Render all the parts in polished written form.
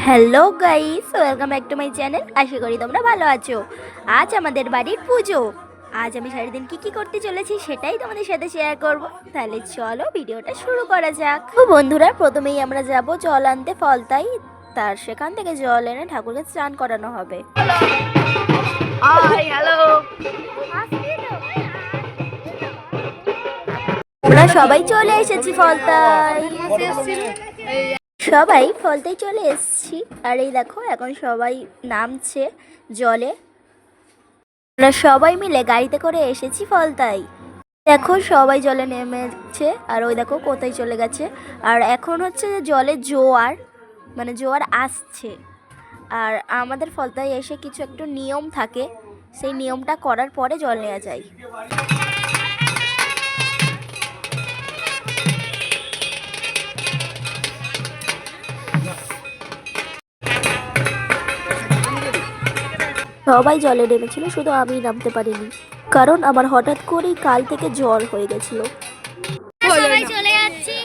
Hello guys, welcome back to my channel. আশা করি তোমরা ভালো আছো। আজ আমাদের বাড়ির পুজো। আজ আমি সারাদিন কি করতে চলেছি সেটাই তোমাদের সাথে শেয়ার করব। তাহলে চলো ভিডিওটা শুরু করা যাক। তো বন্ধুরা, প্রথমেই আমরা যাব জল আনতে ফলতাই। তার সেখান থেকে জল এনে ঠাকুরকে স্নান করানো হবে। হ্যালো, আমরা সবাই চলে এসেছি ফলতাই। সবাই ফলতেই চলে এসেছি। আর এই দেখো, এখন সবাই নামছে জলে। আমরা সবাই মিলে গাড়িতে করে এসেছি ফলতাই। দেখো সবাই জলে নেমেছে, আর ওই দেখো কোথায় চলে গেছে। আর এখন হচ্ছে জলে জোয়ার, মানে জোয়ার আসছে। আর আমাদের ফলতাই এসে কিছু একটু নিয়ম থাকে, সেই নিয়মটা করার পরে জল নেওয়া যায়। সবাই জলে নেমেছিল, শুধু আমি নামতে পারিনি, কারণ আমার হঠাৎ করেই কাল থেকে জ্বর হয়ে গেছিল। সবাই চলে যাচ্ছি।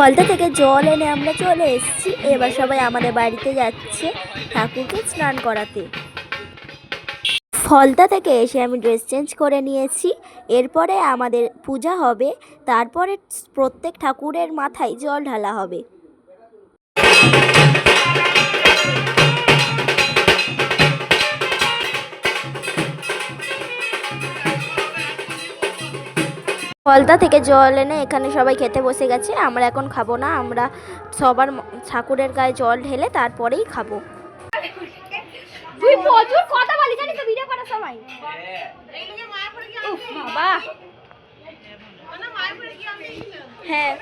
ফলতা থেকে জল এনে আমরা চলে এসেছি। এবার সবাই আমাদের বাড়িতে যাচ্ছে ঠাকুরকে স্নান করাতে। ফলতা থেকে এসে আমি ড্রেস চেঞ্জ করে নিয়েছি। এরপরে আমাদের পূজা হবে, তারপরে প্রত্যেক ঠাকুরের মাথায় জল ঢালা হবে। ফলতা থেকে জল এনে এখানে সবাই খেতে বসে গেছে। আমরা এখন খাবো না, আমরা সবার ঠাকুরের গায়ে জল ঢেলে তারপরেই খাবো। তুই প্রচুর কথা বলি, জানিস তো ভিডিও করার সময়। উফ বাবা, হ্যাঁ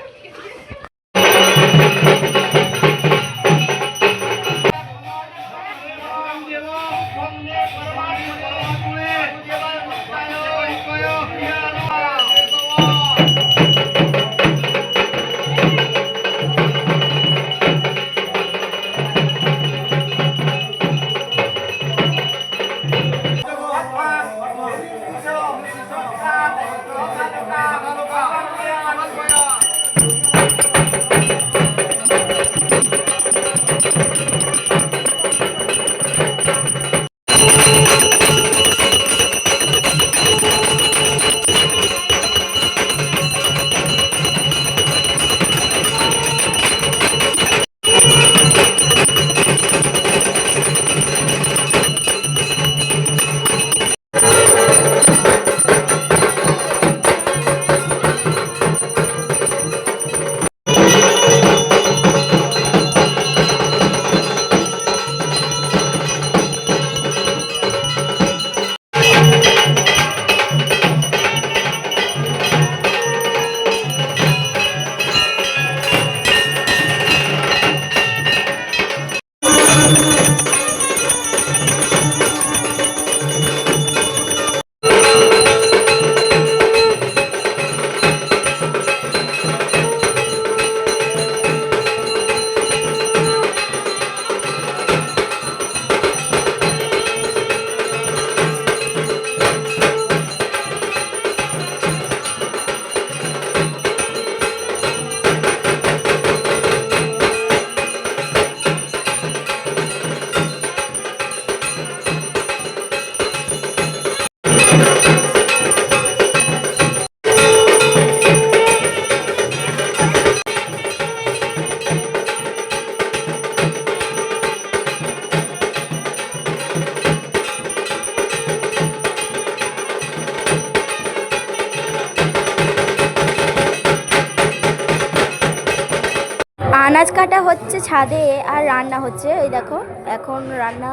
আনাজ কাটা হচ্ছে ছাদে, আর রান্না হচ্ছে। ওই দেখো এখন রান্না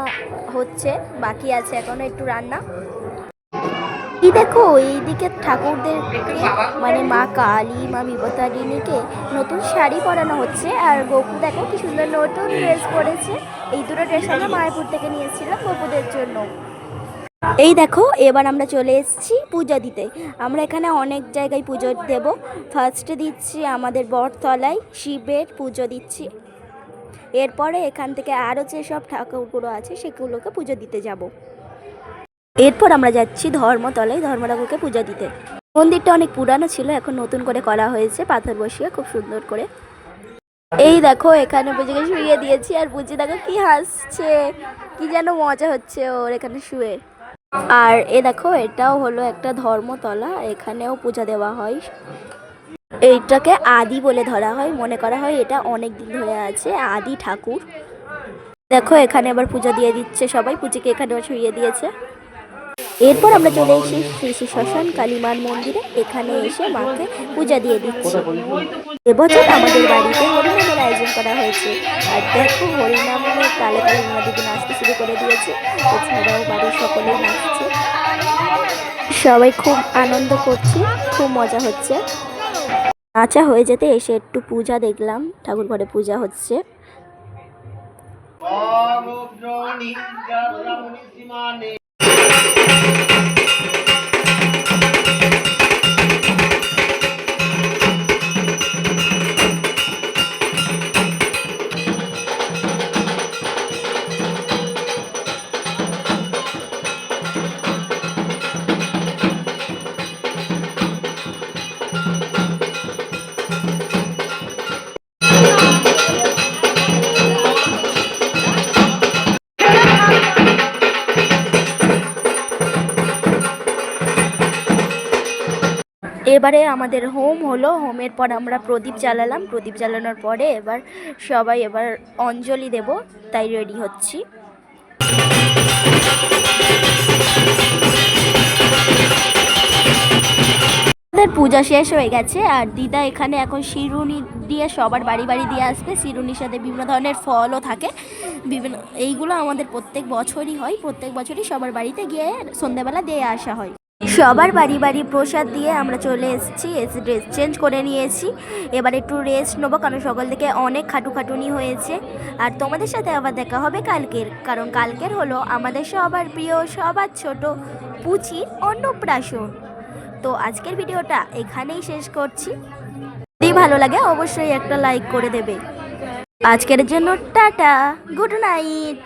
হচ্ছে, বাকি আছে এখনো একটু রান্না। এই দেখো এইদিকে ঠাকুরদেরকে মানে মা কালী মা বিপত্তারিণীকে নতুন শাড়ি পরানো হচ্ছে। আর গোপু দেখো কি সুন্দর নতুন ড্রেস পরেছে। এই দুটো ড্রেস আমরা মায়াপুর থেকে নিয়েছিলাম গোপুদের জন্য। এই দেখো এবার আমরা চলে এসেছি পূজা দিতে। আমরা এখানে অনেক জায়গায় পুজো দেব। ফার্স্টে দিচ্ছি আমাদের বটতলায় শিবের পুজো দিচ্ছি। এরপরে এখান থেকে আরও যেসব ঠাকুরগুলো আছে সেগুলোকে পুজো দিতে যাব। এরপর আমরা যাচ্ছি ধর্মতলায় ধর্ম ঠাকুরকে পূজা দিতে। মন্দিরটা অনেক পুরানো ছিল, এখন নতুন করে করা হয়েছে পাথর বসিয়ে খুব সুন্দর করে। এই দেখো এখানে পুজোকে শুয়ে দিয়েছি আর পুজো দেখো কি হাসছে, কি যেন মজা হচ্ছে ওর এখানে শুয়ে। আর এ দেখো এটাও হলো একটা ধর্মতলা, এখানেও পূজা দেওয়া হয়। এইটাকে আদি বলে ধরা হয়, মনে করা হয় এটা অনেক দিন ধরে আছে, আদি ঠাকুর। দেখো এখানে আবার পূজা দিয়ে দিচ্ছে সবাই, পুজোকে এখানে শুয়ে দিয়েছে। এরপর আমরা চলে এসেছি শ্রী শ্রী শ্মশান কালীমার মন্দিরে, এখানে এসে মাকে পূজা দিয়ে দিচ্ছি। এবছর আমাদের বাড়িতে হরিনামের আয়োজন করা হয়েছে। আর দেখো হরিনামের তালে তালে মা দিদি নাচতে শুরু করে দিয়েছে, এছাড়াও বাড়ির সকলেই নাচছে, সবাই খুব আনন্দ করছে, খুব মজা হচ্ছে। নাচা হয়ে যেতে এসে একটু পূজা দেখলাম, ঠাকুর ঘরে পূজা হচ্ছে। এবারে আমাদের হোম হলো, হোমের পর আমরা প্রদীপ জ্বালালাম, প্রদীপ জ্বালানোর পরে এবার সবাই অঞ্জলি দেব, তাই রেডি হচ্ছি। আমাদের পূজা শেষ হয়ে গেছে আর দিদা এখানে এখন শিরুনি দিয়ে সবার বাড়ি বাড়ি দিয়ে আসবে। শিরুনির সাথে বিভিন্ন ধরনের ফলও থাকে, এইগুলো আমাদের প্রত্যেক বছরই হয়, প্রত্যেক বছরই সবার বাড়িতে গিয়ে সন্ধ্যাবেলা দিয়ে আসা হয়। সবার বাড়ি বাড়ি প্রসাদ দিয়ে আমরা চলে এসেছি, এসে ড্রেস চেঞ্জ করে নিয়েছি। এবার একটু রেস্ট নেবো, কারণ সকাল থেকে অনেক খাটুনি হয়েছে। আর তোমাদের সাথে আবার দেখা হবে কালকের, কারণ কালকের হলো আমাদের সবার প্রিয় সবার ছোট পুচির অন্নপ্রাশন। তো আজকের ভিডিওটা এখানেই শেষ করছি। যদি ভালো লাগে অবশ্যই একটা লাইক করে দেবে। আজকের জন্য টাটা, গুড নাইট।